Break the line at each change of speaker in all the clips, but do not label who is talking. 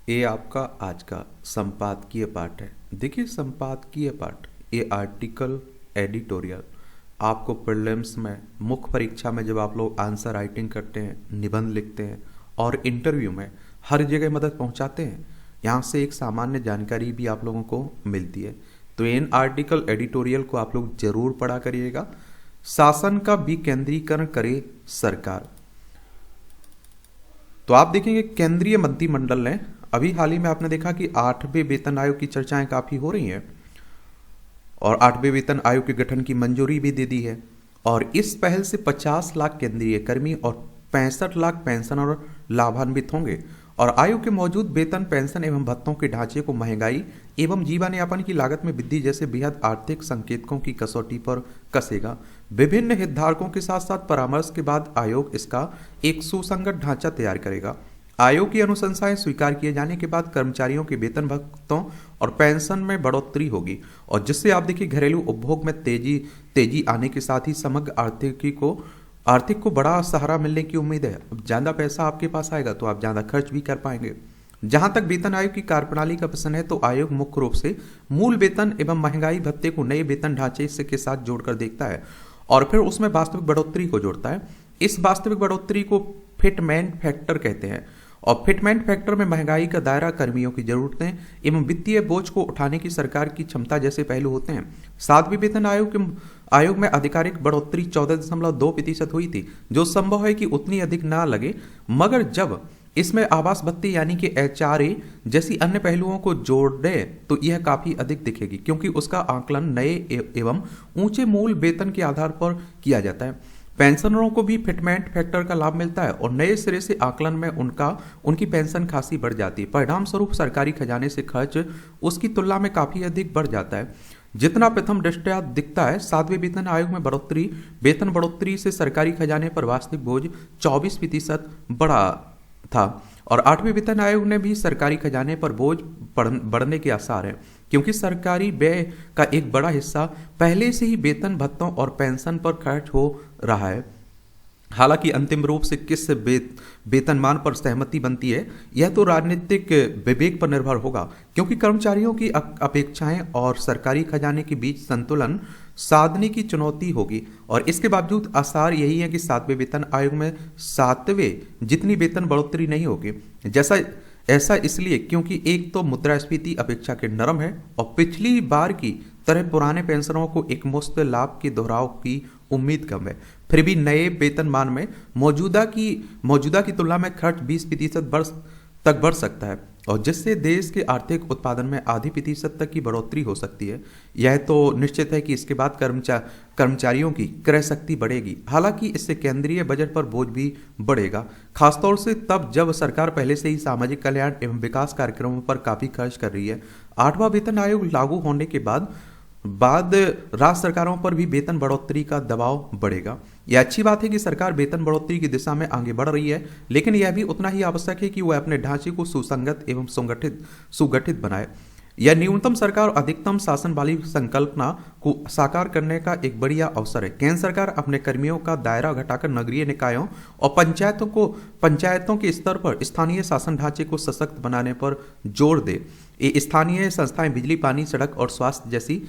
ये आपका आज का संपादकीय पाठ है। देखिए, संपादकीय पाठ ये आर्टिकल एडिटोरियल आपको प्रीलिम्स में, मुख्य परीक्षा में जब आप लोग आंसर राइटिंग करते हैं, निबंध लिखते हैं और इंटरव्यू में हर जगह मदद पहुंचाते हैं। यहाँ से एक सामान्य जानकारी भी आप लोगों को मिलती है। तो इन आर्टिकल एडिटोरियल को आप लोग जरूर पढ़ा करिएगा। शासन का विकेंद्रीकरण करे सरकार। तो आप देखेंगे केंद्रीय मंत्रिमंडल ने अभी हाल ही में आपने देखा कि 8वें वेतन आयोग की चर्चाएं काफी हो रही हैं और 8वें वेतन आयोग के गठन की मंजूरी भी दे दी है। और इस पहल से 50 लाख केंद्रीय कर्मी और 65 लाख पेंशनर लाभान्वित होंगे और आयोग के मौजूद वेतन, पेंशन एवं भत्तों के ढांचे को महंगाई एवं जीवन यापन की लागत में वृद्धि जैसे बेहद आर्थिक संकेतकों की कसौटी पर कसेगा। विभिन्न हितधारकों के साथ साथ परामर्श के बाद आयोग इसका एक सुसंगत ढांचा तैयार करेगा। आयोग की अनुशंसाएं स्वीकार किए जाने के बाद कर्मचारियों के वेतन, भत्तों और पेंशन में बढ़ोतरी होगी और जिससे आप देखिए घरेलू उपभोग में तेजी आने के साथ ही समग्र आर्थिक को बड़ा सहारा मिलने की उम्मीद है। अब ज्यादा पैसा आपके पास आएगा तो आप ज्यादा खर्च भी कर पाएंगे। जहां तक वेतन आयोग की कार्यप्रणाली का प्रश्न है तो आयोग मुख्य रूप से मूल वेतन एवं महंगाई भत्ते को नए वेतन ढांचे से के साथ जोड़कर देखता है और फिर उसमें वास्तविक बढ़ोतरी को जोड़ता है। इस वास्तविक बढ़ोतरी को फिटमेंट फैक्टर कहते हैं और फिटमेंट फैक्टर में महंगाई का दायरा, कर्मियों की जरूरतें एवं वित्तीय बोझ को उठाने की सरकार की क्षमता जैसे पहलू होते हैं। 7वें वेतन आयोग में आधिकारिक बढ़ोतरी 14.2% हुई थी, जो संभव है कि उतनी अधिक ना लगे, मगर जब इसमें आवास भत्ते यानी कि HRA जैसी अन्य पहलुओं को जोड़े तो यह काफी अधिक दिखेगी, क्योंकि उसका आकलन नए एवं ऊंचे मूल वेतन के आधार पर किया जाता है। पेंशनरों को भी फिटमेंट फैक्टर का लाभ मिलता है और नए सिरे से आकलन में उनकी पेंशन खासी बढ़ जाती है। परिणाम स्वरूप सरकारी खजाने से खर्च उसकी तुलना में काफी अधिक बढ़ जाता है। जितना प्रथम दृष्टया दिखता है, 7वें वेतन आयोग में वेतन बढ़ोतरी से सरकारी खजाने पर वास्तविक बोझ 24% बढ़ा था और 8वें वेतन आयोग ने भी सरकारी खजाने पर बोझ बढ़ने के आसार हैं, क्योंकि सरकारी व्यय का एक बड़ा हिस्सा पहले से ही वेतन, भत्तों और पेंशन पर खर्च हो रहा है। हालांकि अंतिम रूप से किस वेतनमान पर सहमति बनती है यह तो राजनीतिक विवेक पर निर्भर होगा, क्योंकि कर्मचारियों की अपेक्षाएं और सरकारी खजाने के बीच संतुलन साधने की चुनौती होगी। और इसके बावजूद आसार यही है कि 7वें वेतन आयोग में 7वें जितनी वेतन बढ़ोतरी नहीं होगी। ऐसा इसलिए क्योंकि एक तो मुद्रास्फीति अपेक्षा के नरम है और पिछली बार की तरह पुराने पेंशनरों को एक मुश्त लाभ के दोहराव की उम्मीद कम है। फिर भी नए वेतनमान में मौजूदा की तुलना में खर्च 20% तक बढ़ सकता है और जिससे देश के आर्थिक उत्पादन में आधी प्रतिशत तक की बढ़ोतरी हो सकती है। यह तो निश्चित है कि इसके बाद कर्मचारियों की क्रय शक्ति बढ़ेगी। हालांकि इससे केंद्रीय बजट पर बोझ भी बढ़ेगा, खासतौर से तब जब सरकार पहले से ही सामाजिक कल्याण एवं विकास कार्यक्रमों पर काफी खर्च कर रही है। 8वां वेतन आयोग लागू होने के बाद राज्य सरकारों पर भी वेतन बढ़ोतरी का दबाव बढ़ेगा। यह अच्छी बात है कि सरकार वेतन बढ़ोतरी की दिशा में आगे बढ़ रही है, लेकिन यह भी उतना ही आवश्यक है कि वह अपने ढांचे को सुसंगत एवं सुगठित बनाए। यह न्यूनतम सरकार और अधिकतम शासन वाली संकल्पना को साकार करने का एक बढ़िया अवसर है। केंद्र सरकार अपने कर्मियों का दायरा घटाकर नगरीय निकायों और पंचायतों के स्तर पर स्थानीय शासन ढांचे को सशक्त बनाने पर जोर दे। ये स्थानीय संस्थाएं बिजली, पानी, सड़क और स्वास्थ्य जैसी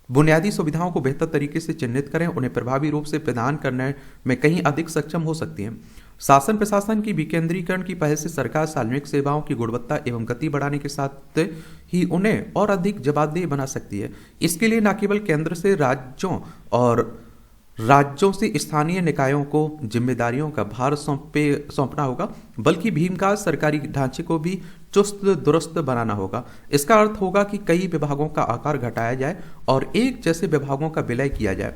बुनियादी सुविधाओं को बेहतर तरीके से चिन्हित करें, उन्हें प्रभावी रूप से प्रदान करने में कहीं अधिक सक्षम हो सकती हैं। शासन प्रशासन की विकेंद्रीकरण की पहल से सरकार सार्वजनिक सेवाओं की गुणवत्ता एवं गति बढ़ाने के साथ ही उन्हें और अधिक जवाबदेह बना सकती है। इसके लिए न केवल केंद्र से राज्यों से स्थानीय निकायों को जिम्मेदारियों का भार सौंपना होगा, बल्कि भीमकाल सरकारी ढांचे को भी चुस्त दुरुस्त बनाना होगा। इसका अर्थ होगा कि कई विभागों का आकार घटाया जाए और एक जैसे विभागों का विलय किया जाए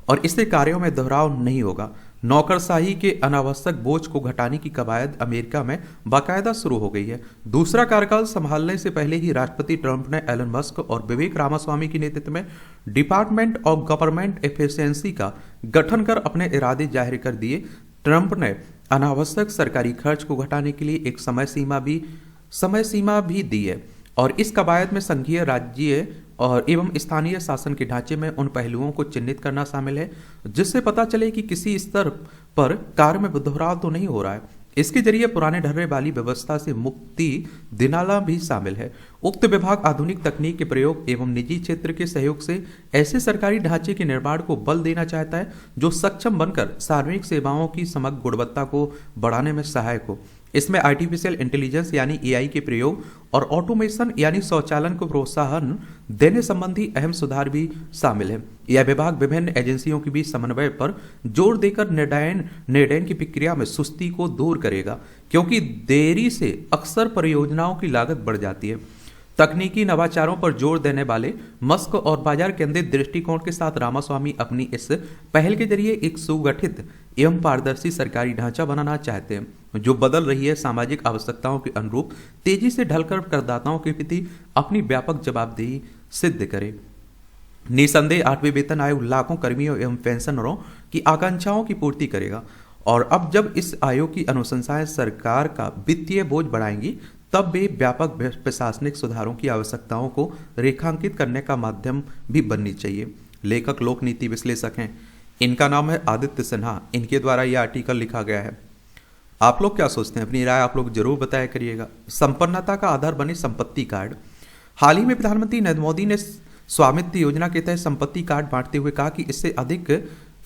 और इससे कार्यों में दोहराव नहीं होगा। नौकरशाही के अनावश्यक बोझ को घटाने की कवायद अमेरिका में बाकायदा शुरू हो गई है। दूसरा कार्यकाल संभालने से पहले ही राष्ट्रपति ट्रंप ने एलन मस्क और विवेक रामास्वामी के नेतृत्व में डिपार्टमेंट ऑफ गवर्नमेंट एफिशिएंसी का गठन कर अपने इरादे जाहिर कर दिए। ट्रंप ने अनावश्यक सरकारी खर्च को घटाने के लिए एक समय सीमा भी दी है और इस कवायद में संघीय, राज्य और एवं स्थानीय शासन के ढांचे में उन पहलुओं को चिन्हित करना शामिल है जिससे पता चले कि किसी स्तर पर कार्य में दोहराव तो नहीं हो रहा है। इसके जरिए पुराने ढर्रे वाली व्यवस्था से मुक्ति दिलाना भी शामिल है। उक्त विभाग आधुनिक तकनीक के प्रयोग एवं निजी क्षेत्र के सहयोग से ऐसे सरकारी ढांचे के निर्माण को बल देना चाहता है जो सक्षम बनकर सार्वजनिक सेवाओं की समग्र गुणवत्ता को बढ़ाने में सहायक हो। इसमें आर्टिफिशियल इंटेलिजेंस यानी एआई के प्रयोग और ऑटोमेशन यानी स्वचालन को प्रोत्साहन देने संबंधी अहम सुधार भी शामिल है। यह विभाग विभिन्न एजेंसियों के बीच समन्वय पर जोर देकर निर्णय की प्रक्रिया में सुस्ती को दूर करेगा, क्योंकि देरी से अक्सर परियोजनाओं की लागत बढ़ जाती है। तकनीकी नवाचारों पर जोर देने वाले मस्क और बाजार केंद्रित दृष्टिकोण के साथ रामास्वामी अपनी इस पहल के जरिए एक सुगठित एवं पारदर्शी सरकारी ढांचा बनाना चाहते हैं जो बदल रही है सामाजिक आवश्यकताओं के अनुरूप तेजी से ढलकर करदाताओं के प्रति अपनी व्यापक जवाबदेही सिद्ध करे। निसंदेह 8वें वेतन आयोग लाखों कर्मियों एवं पेंशनरों की आकांक्षाओं की पूर्ति करेगा और अब जब इस आयोग की अनुशंसाएं सरकार का वित्तीय बोझ बढ़ाएंगी तब वे व्यापक प्रशासनिक सुधारों की आवश्यकताओं को रेखांकित करने का माध्यम भी बननी चाहिए। लेखक लोक नीति विश्लेषक हैं, इनका नाम है आदित्य सिन्हा। इनके द्वारा यह आर्टिकल लिखा गया है। आप लोग क्या सोचते हैं? अपनी राय आप लोग जरूर बताया करिएगा। संपन्नता का आधार बने संपत्ति कार्ड। हाल ही में प्रधानमंत्री नरेंद्र मोदी ने स्वामित्व योजना के तहत संपत्ति कार्ड बांटते हुए कहा कि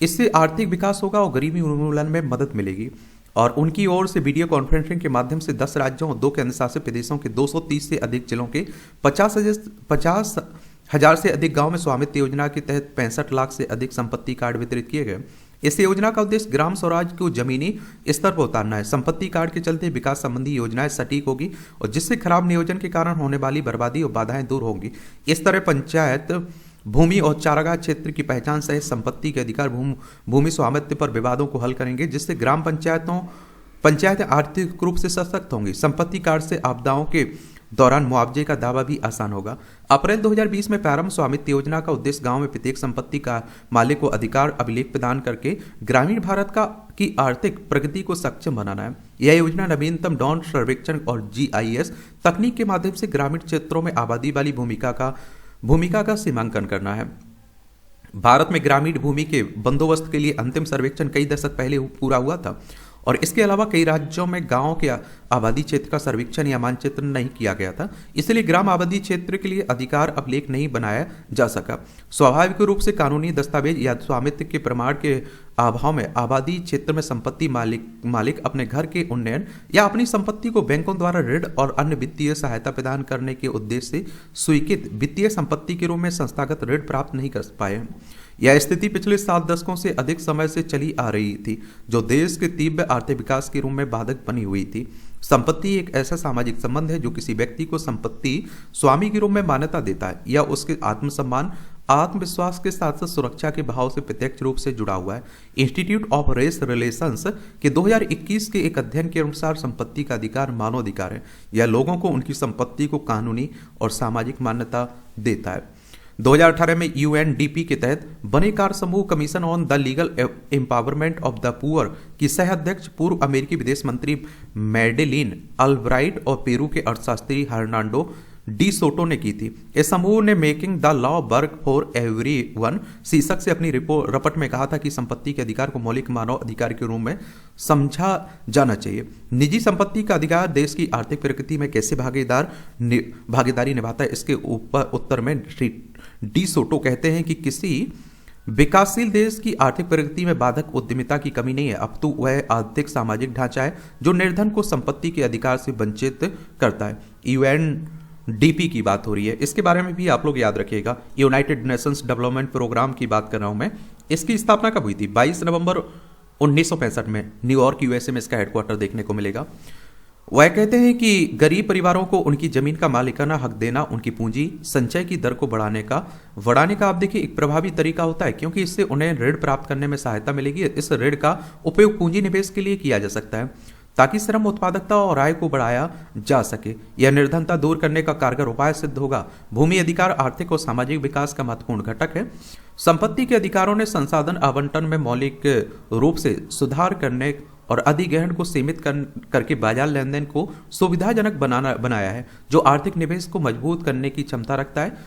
इससे आर्थिक विकास होगा और गरीबी उन्मूलन में मदद मिलेगी। और उनकी ओर से वीडियो कॉन्फ्रेंसिंग के माध्यम से 10 राज्यों और 2 केंद्र शासित प्रदेशों के 230 से अधिक जिलों के 50,000 से अधिक गांव में स्वामित्व योजना के तहत 65 लाख से अधिक संपत्ति कार्ड वितरित किए गए। इस योजना का उद्देश्य ग्राम स्वराज को जमीनी स्तर पर उतारना है। संपत्ति कार्ड के चलते विकास संबंधी योजनाएं सटीक होगी और जिससे खराब नियोजन के कारण होने वाली बर्बादी और बाधाएं दूर होंगी। इस तरह पंचायत भूमि और चारागाह क्षेत्र की पहचान सहित संपत्ति के अधिकार भूमि स्वामित्व पर विवादों को हल करेंगे, जिससे ग्राम पंचायतें आर्थिक रूप से सशक्त होंगी। संपत्ति कार्ड से आपदाओं के दौरान मुआवजे का दावा भी आसान होगा। अप्रैल 2020 में प्रारंभ स्वामित्व योजना का उद्देश्य गांव में प्रत्येक संपत्ति का मालिक को अधिकार अभिलेख प्रदान करके ग्रामीण भारत की आर्थिक प्रगति को सक्षम बनाना है। यह योजना नवीनतम डॉन सर्वेक्षण और जीआईएस तकनीक के माध्यम से ग्रामीण क्षेत्रों में आबादी वाली भूमिका का सीमांकन करना है। भारत में ग्रामीण भूमि के बंदोबस्त के लिए अंतिम सर्वेक्षण कई दशक पहले पूरा हुआ था और इसके अलावा कई राज्यों में गांवों के आबादी क्षेत्र का सर्वेक्षण या मानचित्र नहीं किया गया था, इसलिए ग्राम आबादी क्षेत्र के लिए अधिकार अभिलेख नहीं बनाया जा सका। स्वाभाविक रूप से कानूनी दस्तावेज या स्वामित्व के प्रमाण के अभाव में आबादी क्षेत्र में संपत्ति मालिक अपने घर के उन्नयन या अपनी संपत्ति को बैंकों द्वारा ऋण और अन्य वित्तीय सहायता प्रदान करने के उद्देश्य से स्वीकृत वित्तीय संपत्ति के रूप में संस्थागत ऋण प्राप्त नहीं कर पाए। यह स्थिति पिछले 7 दशकों से अधिक समय से चली आ रही थी, जो देश के तीव्र आर्थिक विकास के रूप में बाधक बनी हुई थी। संपत्ति एक ऐसा सामाजिक संबंध है जो किसी व्यक्ति को संपत्ति स्वामी के रूप में मान्यता देता है या उसके आत्मसम्मान आत्मविश्वास के साथ साथ सुरक्षा के भाव से प्रत्यक्ष रूप से जुड़ा हुआ है। इंस्टीट्यूट ऑफ रेस रिलेशंस के 2021 के एक अध्ययन के अनुसार संपत्ति का अधिकार मानव अधिकार है। यह लोगों को उनकी संपत्ति को कानूनी और सामाजिक मान्यता देता है। 2018 में यूएनडीपी के तहत बने कार्य समूह commission on the legal empowerment of the poor की सह अध्यक्ष पूर्व अमेरिकी विदेश मंत्री मैडेलिन अल्ब्राइट और पेरू के अर्थशास्त्री हर्नांडो डी सोटो ने की थी। इस समूह ने making the law work for everyone शीर्षक से अपनी रपट में कहा था कि संपत्ति के अधिकार को मौलिक मानव अधिकार के रूप में समझा जाना चाहिए। निजी संपत्ति का अधिकार देश की आर्थिक प्रगति में कैसे भागीदारी निभाता है, इसके उत्तर में डी सोटो कहते हैं कि किसी विकासशील देश की आर्थिक प्रगति में बाधक उद्यमिता की कमी नहीं है, अब तो वह आर्थिक सामाजिक ढांचा है जो निर्धन को संपत्ति के अधिकार से वंचित करता है। यूएनडीपी की बात हो रही है, इसके बारे में भी आप लोग याद रखिएगा। यूनाइटेड नेशंस डेवलपमेंट प्रोग्राम की बात कर रहा हूं मैं। इसकी स्थापना कब हुई थी? 22 नवंबर 1965 में न्यूयॉर्क यूएसए में इसका हेडक्वार्टर देखने को मिलेगा। वह कहते हैं कि गरीब परिवारों को उनकी जमीन का मालिकाना हक देना उनकी पूंजी संचय की दर को बढ़ाने का आप देखिए एक प्रभावी तरीका होता है, क्योंकि इससे उन्हें ऋण प्राप्त करने में सहायता मिलेगी। इस ऋण का उपयोग पूंजी निवेश के लिए किया जा सकता है ताकि श्रम उत्पादकता और आय को बढ़ाया जा सके। यह निर्धनता दूर करने का कारगर उपाय सिद्ध होगा। भूमि अधिकार आर्थिक और सामाजिक विकास का महत्वपूर्ण घटक है। संपत्ति के अधिकारों ने संसाधन आवंटन में मौलिक रूप से सुधार करने और अधिग्रहण को सीमित करके बाजार लेनदेन को सुविधाजनक बनाया है, जो आर्थिक निवेश को मजबूत करने की क्षमता रखता है।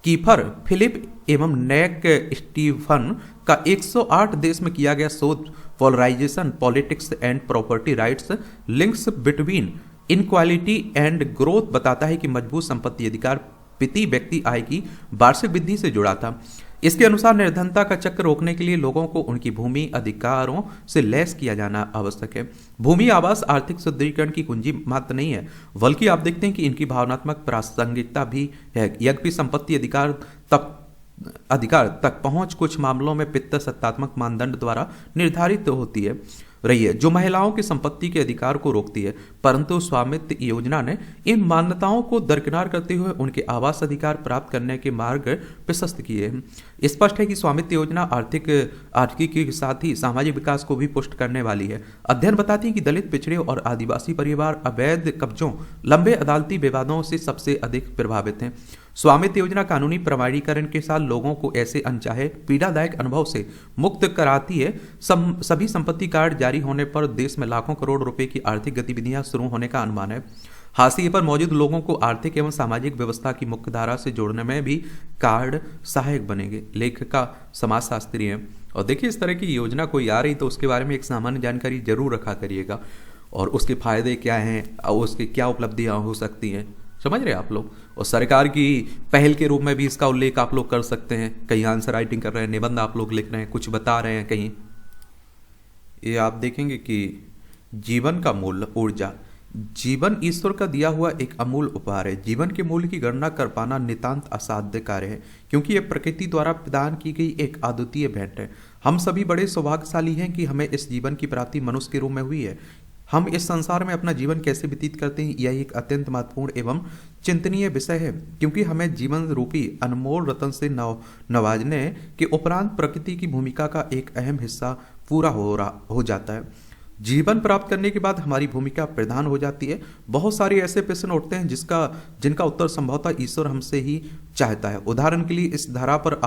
कीफर फिलिप एवं नैक स्टीफन का 108 देश में किया गया शोध polarisation politics and property rights links between inequality and growth बताता है कि मजबूत संपत्ति अधिकार प्रति व्यक्ति आय की वार्षिक वृद्धि से जुड़ा था। इसके अनुसार निर्धनता का चक्र रोकने के लिए लोगों को उनकी भूमि अधिकारों से लैस किया जाना आवश्यक है। भूमि आवास आर्थिक सुदृढ़ीकरण की कुंजी मात्र नहीं है, बल्कि आप देखते हैं कि इनकी भावनात्मक प्रासंगिकता भी है। यद्यपि संपत्ति अधिकार तक पहुंच कुछ मामलों में पित्त सत्तात्मक मानदंड द्वारा निर्धारित होती है रही है, जो महिलाओं की संपत्ति के अधिकार को रोकती है, परंतु स्वामित्व योजना ने इन मान्यताओं को दरकिनार करते हुए उनके आवास अधिकार प्राप्त करने के मार्ग प्रशस्त किए हैं। स्पष्ट है कि स्वामित्व योजना आर्थिकी के साथ ही सामाजिक विकास को भी पुष्ट करने वाली है। अध्ययन बताती है कि दलित, पिछड़े और आदिवासी परिवार अवैध कब्जों, लंबे अदालती विवादों से सबसे अधिक प्रभावित हैं। स्वामित्व योजना कानूनी प्रमाणीकरण के साथ लोगों को ऐसे अनचाहे पीड़ादायक अनुभव से मुक्त कराती है। सभी संपत्ति कार्ड जारी होने पर देश में लाखों करोड़ रुपए की आर्थिक गतिविधियां शुरू होने का अनुमान है। हाशिए पर मौजूद लोगों को आर्थिक एवं सामाजिक व्यवस्था की मुख्य धारा से जोड़ने में भी कार्ड सहायक बनेंगे। लेखिका समाजशास्त्री हैं। और देखिए, इस तरह की योजना कोई आ रही तो उसके बारे में एक सामान्य जानकारी जरूर रखा करिएगा, और उसके फायदे क्या हैं और उसकी क्या उपलब्धियां हो सकती हैं, समझ रहे आप लोग। और सरकार की पहल के रूप में भी इसका उल्लेख आप लोग कर सकते हैं। कहीं आंसर राइटिंग कर रहे हैं, निबंध आप लोग लिख रहे हैं, कुछ बता रहे हैं कहीं। ये आप देखेंगे कि जीवन का मूल्य ऊर्जा। जीवन ईश्वर का दिया हुआ एक अमूल्य उपहार है। जीवन के मूल्य की गणना कर पाना नितांत असाध्य कार्य है, क्योंकि यह प्रकृति द्वारा प्रदान की गई एक अद्वितीय भेंट है। हम सभी बड़े सौभाग्यशाली हैं कि हमें इस जीवन की प्राप्ति मनुष्य के रूप में हुई है। हम इस संसार में अपना जीवन कैसे व्यतीत करते हैं, यह एक अत्यंत महत्वपूर्ण एवं चिंतनीय विषय है, क्योंकि हमें जीवन रूपी अनमोल रतन से नवाजने के उपरांत प्रकृति की भूमिका का एक अहम हिस्सा पूरा हो जाता है। जीवन प्राप्त करने के बाद हमारी भूमिका प्रधान हो जाती है। बहुत सारे ऐसे प्रश्न उठते हैं जिनका उत्तर संभवतः ईश्वर हमसे ही चाहता है। उदाहरण के लिए, इस धरा पर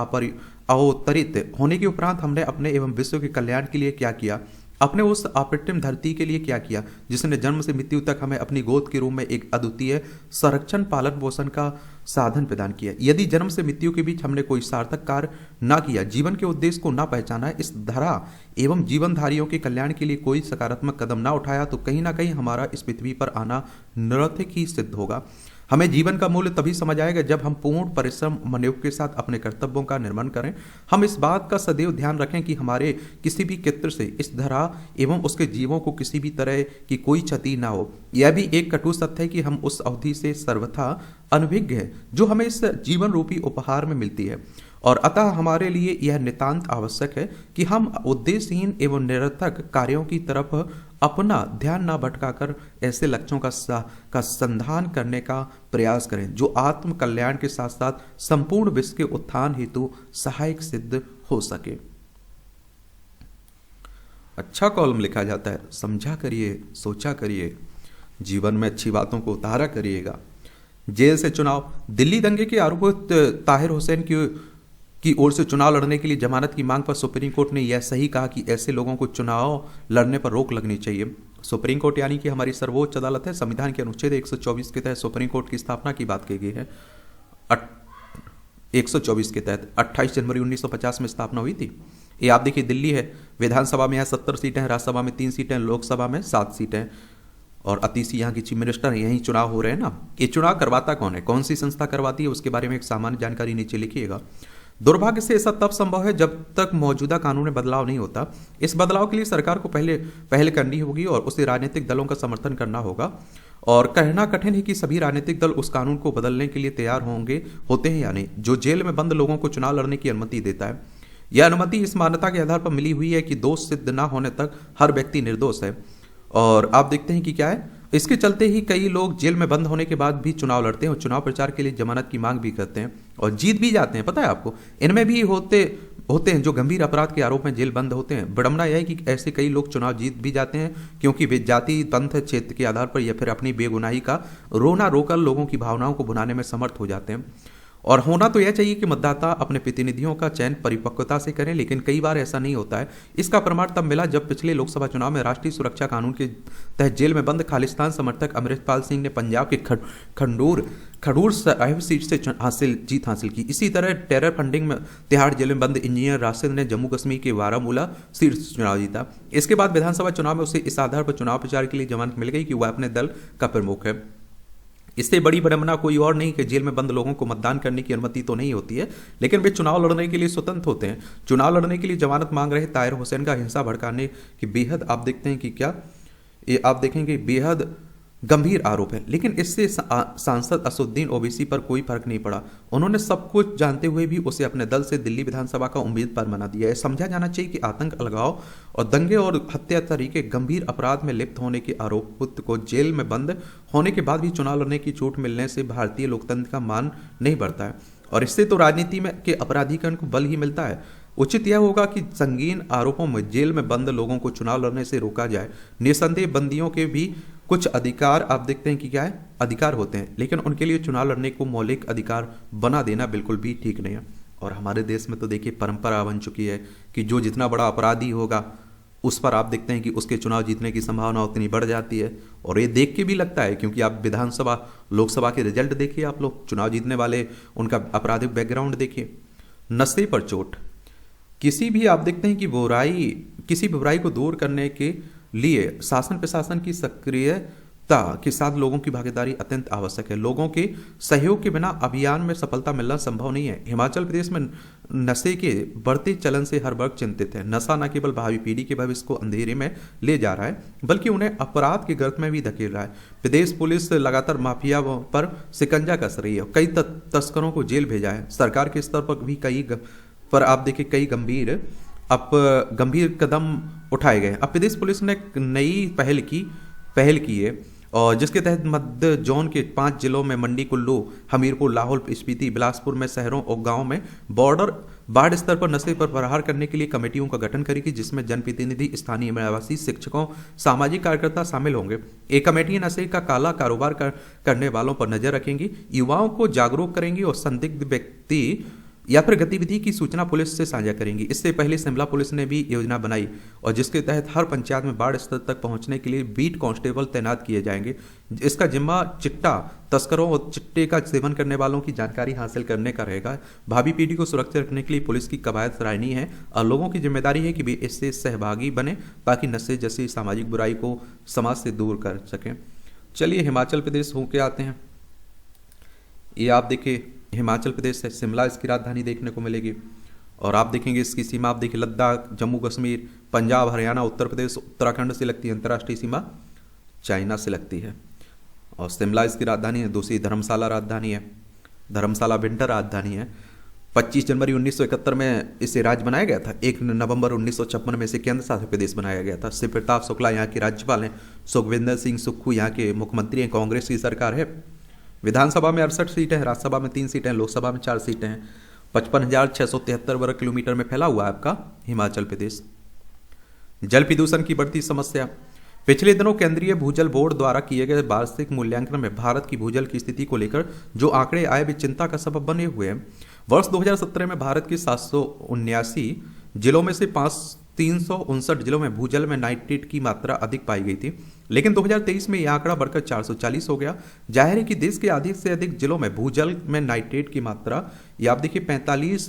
अवतरित होने के उपरांत हमने अपने एवं विश्व के कल्याण के लिए क्या किया? अपने उस अप्रतिम धरती के लिए क्या किया जिसने जन्म से मृत्यु तक हमें अपनी गोद के रूप में एक अद्वितीय संरक्षण, पालन पोषण का साधन प्रदान किया? यदि जन्म से मृत्यु के बीच हमने कोई सार्थक कार्य ना किया, जीवन के उद्देश्य को ना पहचाना, इस धरा एवं जीवनधारियों के कल्याण के लिए कोई सकारात्मक कदम ना उठाया, तो कहीं ना कहीं हमारा इस पृथ्वी पर आना निरर्थक ही सिद्ध होगा। हमें जीवन का मूल्य तभी समझ आएगा जब हम पूर्ण परिश्रम, मनोयोग के साथ अपने कर्तव्यों का निर्वहन करें। हम इस बात का सदैव ध्यान रखें कि हमारे किसी भी कृत्य से इस धरा एवं उसके जीवों को किसी भी तरह की कोई क्षति ना हो। यह भी एक कटु सत्य है कि हम उस अवधि से सर्वथा अनभिज्ञ हैं जो हमें इस जीवन रूपी उपहार में मिलती है, और अतः हमारे लिए यह नितांत आवश्यक है कि हम उद्देश्यहीन एवं निरर्थक कार्यों की तरफ अपना ध्यान न भटकाकर ऐसे लक्ष्यों का संधान करने का प्रयास करें जो आत्म कल्याण के साथ साथ संपूर्ण विश्व के उत्थान हेतु सहायक सिद्ध हो सके। अच्छा कॉलम लिखा जाता है, समझा करिए, सोचा करिए, जीवन में अच्छी बातों को उतारा करिएगा। जेल से चुनाव। दिल्ली दंगे के आरोपित ताहिर हुसैन की ओर से चुनाव लड़ने के लिए जमानत की मांग पर सुप्रीम कोर्ट ने यह सही कहा कि ऐसे लोगों को चुनाव लड़ने पर रोक लगनी चाहिए। सुप्रीम कोर्ट यानी कि हमारी सर्वोच्च अदालत है। संविधान के अनुच्छेद 124 के तहत सुप्रीम कोर्ट की स्थापना की बात की गई है। 124 के तहत 28 जनवरी 1950 में स्थापना हुई थी। ये आप देखिए, दिल्ली है, विधानसभा में यहाँ 70 सीटें हैं, राज्यसभा में 3 सीटें, लोकसभा में 7 सीटें, और अतीसी यहाँ की चीफ मिनिस्टर है। यहीं चुनाव हो रहे हैं ना। ये चुनाव करवाता कौन है, कौन सी संस्था करवाती है, उसके बारे में एक सामान्य जानकारी नीचे लिखिएगा। दुर्भाग्य से ऐसा तब संभव है जब तक मौजूदा कानून में बदलाव नहीं होता। इस बदलाव के लिए सरकार को पहले करनी होगी और उसे राजनीतिक दलों का समर्थन करना होगा। और कहना कठिन है कि सभी राजनीतिक दल उस कानून को बदलने के लिए तैयार होते हैं या नहीं, जो जेल में बंद लोगों को चुनाव लड़ने की अनुमति देता है। यह अनुमति इस मान्यता के आधार पर मिली हुई है कि दोष सिद्ध न होने तक हर व्यक्ति निर्दोष है। और आप देखते हैं कि क्या है, इसके चलते ही कई लोग जेल में बंद होने के बाद भी चुनाव लड़ते हैं और चुनाव प्रचार के लिए जमानत की मांग भी करते हैं और जीत भी जाते हैं। पता है आपको, इनमें भी होते हैं जो गंभीर अपराध के आरोप में जेल बंद होते हैं। विडंबना यह है कि ऐसे कई लोग चुनाव जीत भी जाते हैं क्योंकि वे जाति, पंथ, क्षेत्र के आधार पर या फिर अपनी बेगुनाही का रोना रोकर लोगों की भावनाओं को भुनाने में समर्थ हो जाते हैं। और होना तो यह चाहिए कि मतदाता अपने प्रतिनिधियों का चयन परिपक्वता से करें, लेकिन कई बार ऐसा नहीं होता है। इसका प्रमाण तब मिला जब पिछले लोकसभा चुनाव में राष्ट्रीय सुरक्षा कानून के तहत जेल में बंद खालिस्तान समर्थक अमृतपाल सिंह ने पंजाब के खडूर साहिब सीट से जीत हासिल की। इसी तरह टेरर फंडिंग में तिहाड़ जेल में बंद इंजीनियर राशिद ने जम्मू कश्मीर के बारामूला सीट से चुनाव जीता। इसके बाद विधानसभा चुनाव में उसे इस आधार पर चुनाव प्रचार के लिए जमानत मिल गई कि वह अपने दल का प्रमुख है। इससे बड़ी विडंबना कोई और नहीं कि जेल में बंद लोगों को मतदान करने की अनुमति तो नहीं होती है, लेकिन वे चुनाव लड़ने के लिए स्वतंत्र होते हैं। चुनाव लड़ने के लिए जमानत मांग रहे ताहिर हुसैन का हिंसा भड़काने की बेहद आप देखते हैं कि क्या ये आप देखेंगे बेहद गंभीर आरोप है, लेकिन इससे सांसद असदुद्दीन ओवैसी पर कोई फर्क नहीं पड़ा। उन्होंने सब कुछ जानते हुए भी उसे अपने दल से दिल्ली विधानसभा का उम्मीदवार बना दिया है। समझा जाना चाहिए कि आतंक, अलगाव और दंगे और हत्या तरीके गंभीर अपराध में लिप्त होने के आरोपित को जेल में बंद होने के बाद भी चुनाव लड़ने की छूट मिलने से भारतीय लोकतंत्र का मान नहीं बढ़ता है, और इससे तो राजनीति में के अपराधीकरण को बल ही मिलता है। उचित यह होगा कि संगीन आरोपों में जेल में बंद लोगों को चुनाव लड़ने से रोका जाए। निसंदेह बंदियों के भी कुछ अधिकार आप देखते हैं कि क्या है, अधिकार होते हैं, लेकिन उनके लिए चुनाव लड़ने को मौलिक अधिकार बना देना बिल्कुल भी ठीक नहीं है। और हमारे देश में तो देखिए परंपरा बन चुकी है कि जो जितना बड़ा अपराधी होगा उस पर आप देखते हैं कि उसके चुनाव जीतने की संभावना उतनी बढ़ जाती है। और ये देख के भी लगता है, क्योंकि आप विधानसभा लोकसभा के रिजल्ट देखिए, आप लोग चुनाव जीतने वाले उनका आपराधिक बैकग्राउंड देखिए। नशे पर चोट, किसी भी आप देखते हैं कि किसी बुराई को दूर करने के लिए शासन प्रशासन की सक्रियता के साथ लोगों की भागीदारी अत्यंत आवश्यक है। लोगों के सहयोग के बिना अभियान में सफलता मिलना संभव नहीं है। हिमाचल प्रदेश में नशे के बढ़ते चलन से हर वर्ग चिंतित है। नशा न केवल भावी पीढ़ी के भविष्य को अंधेरे में ले जा रहा है, बल्कि उन्हें अपराध के गर्त में भी धकेल रहा है। प्रदेश पुलिस लगातार माफिया पर शिकंजा कस रही है, कई तस्करों को जेल भेजा है। सरकार के स्तर पर आप देखिए कई गंभीर कदम उठाए गए। अब प्रदेश पुलिस ने एक नई पहल की है, और जिसके तहत मध्य जोन के 5 जिलों में मंडी, कुल्लू, हमीरपुर, लाहौल स्पीति, बिलासपुर में शहरों और गांवों में बाढ़ स्तर पर नशे पर प्रहार करने के लिए कमेटियों का गठन करेगी, जिसमें जनप्रतिनिधि, स्थानीय आवासी, शिक्षकों, सामाजिक कार्यकर्ता शामिल होंगे। ये कमेटियां नशे का काला कारोबार करने वालों पर नजर रखेंगी, युवाओं को जागरूक करेंगी और संदिग्ध व्यक्ति या फिर गतिविधि की सूचना पुलिस से साझा करेंगी। इससे पहले शिमला पुलिस ने भी योजना बनाई, और जिसके तहत हर पंचायत में बाढ़ स्तर तक पहुंचने के लिए बीट कांस्टेबल तैनात किए जाएंगे। इसका जिम्मा चिट्टा तस्करों और चिट्टे का सेवन करने वालों की जानकारी हासिल करने का रहेगा। भावी पीढ़ी को सुरक्षित रखने के लिए पुलिस की कवायद सराहनीय है, और लोगों की जिम्मेदारी है कि वे इससे सहभागी बने ताकि नशे जैसी सामाजिक बुराई को समाज से दूर कर सकें। चलिए हिमाचल प्रदेश होके आते हैं। ये आप देखिए हिमाचल प्रदेश से शिमला इसकी राजधानी देखने को मिलेगी, और आप देखेंगे इसकी सीमा आप देखिए लद्दाख, जम्मू कश्मीर, पंजाब, हरियाणा, उत्तर प्रदेश, उत्तराखंड से लगती है। अंतर्राष्ट्रीय सीमा चाइना से लगती है, और शिमला इसकी राजधानी है। दूसरी धर्मशाला राजधानी है, धर्मशाला विंटर राजधानी है। 25 जनवरी 1971 में इसे राज्य बनाया गया था। 1 नवंबर 1956 में इसे केंद्र शासित प्रदेश बनाया गया था। शिव प्रताप शुक्ला यहाँ के राज्यपाल हैं। सुखविंदर सिंह सुक्खू यहाँ के मुख्यमंत्री हैं। कांग्रेस की सरकार है। विधानसभा में 68 सीटें हैं, राज्यसभा में 3 सीटें हैं, लोकसभा में 4 सीटें हैं। 55,673 वर्ग किलोमीटर में फैला हुआ है आपका हिमाचल प्रदेश। जल प्रदूषण की बढ़ती समस्या, पिछले दिनों केंद्रीय भूजल बोर्ड द्वारा किए गए वार्षिक मूल्यांकन में भारत की भूजल की स्थिति को लेकर जो आंकड़े आए वे चिंता का सबब बने हुए हैं। वर्ष 2017 में भारत के 779 जिलों में से 359 जिलों में भूजल में नाइट्रेट की मात्रा अधिक पाई गई थी, लेकिन 2023 में यह आंकड़ा बढ़कर 440 हो गया। जाहिर है कि देश के अधिक से अधिक जिलों में भूजल में नाइट्रेट की मात्रा या आप देखिए 45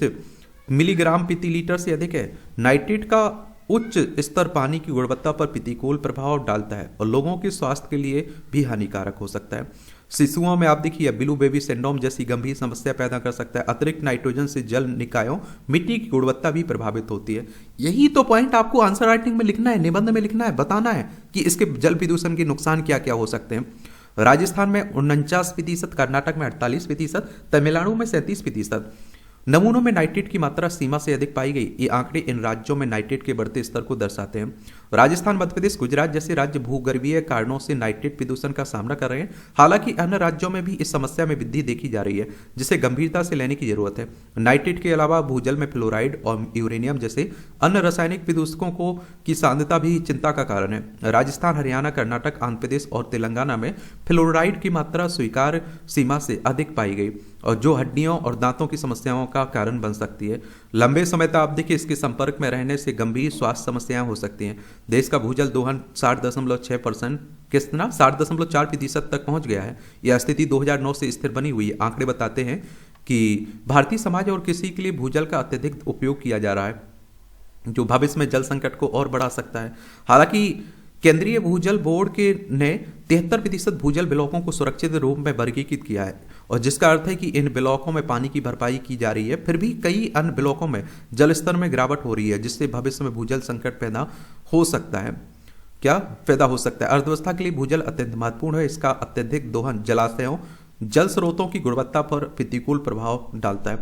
मिलीग्राम प्रति लीटर से अधिक है। नाइट्रेट का उच्च स्तर पानी की गुणवत्ता पर प्रतिकूल प्रभाव डालता है और लोगों के स्वास्थ्य के लिए भी हानिकारक हो सकता है। शिशुओं में आप देखिए ब्लू बेबी सिंड्रोम जैसी गंभीर समस्या पैदा कर सकता है। अतिरिक्त नाइट्रोजन से जल निकायों, मिट्टी की गुणवत्ता भी प्रभावित होती है। यही तो पॉइंट आपको आंसर राइटिंग में लिखना है, निबंध में लिखना है, बताना है कि इसके जल प्रदूषण के नुकसान क्या क्या हो सकते हैं। राजस्थान में 49%, कर्नाटक में 48%, तमिलनाडु में 37%, नमूनों में नाइट्रेट की मात्रा सीमा से अधिक पाई गई। ये आंकड़े इन राज्यों में नाइट्रेट के बढ़ते स्तर को दर्शाते हैं। राजस्थान, मध्य प्रदेश, गुजरात जैसे राज्य भूगर्भीय कारणों से नाइट्रेट प्रदूषण का सामना कर रहे हैं। हालांकि अन्य राज्यों में भी इस समस्या में वृद्धि देखी जा रही है, जिसे गंभीरता से लेने की जरूरत है। नाइट्रेट के अलावा भूजल में फ्लोराइड और यूरेनियम जैसे अन्य रासायनिक प्रदूषकों को की सांद्रता भी चिंता का कारण है। राजस्थान, हरियाणा, कर्नाटक, आंध्र प्रदेश और तेलंगाना में फ्लोराइड की मात्रा स्वीकार सीमा से अधिक पाई गई, और जो हड्डियों और दांतों की समस्याओं का कारण बन सकती है। लंबे समय तक आप देखिए इसके संपर्क में रहने से गंभीर स्वास्थ्य समस्याएं हो सकती हैं। देश का भूजल दोहन 60.6% कितना 60.4% तक पहुंच गया है। यह स्थिति 2009 से स्थिर बनी हुई है। आंकड़े बताते हैं कि भारतीय समाज और कृषि के लिए भूजल का अत्यधिक उपयोग किया जा रहा है, जो भविष्य में जल संकट को और बढ़ा सकता है। हालांकि केंद्रीय भूजल बोर्ड के ने 73% भूजल ब्लॉकों को सुरक्षित रूप में वर्गीकृत किया है, और जिसका अर्थ है कि इन ब्लॉकों में पानी की भरपाई की जा रही है। फिर भी कई अन्य ब्लॉकों में जल स्तर में गिरावट हो रही है, जिससे भविष्य में भूजल संकट पैदा हो सकता है। अर्थव्यवस्था के लिए भूजल अत्यंत महत्वपूर्ण है। इसका अत्यधिक दोहन जलाशयों, जल स्रोतों की गुणवत्ता पर प्रतिकूल प्रभाव डालता है,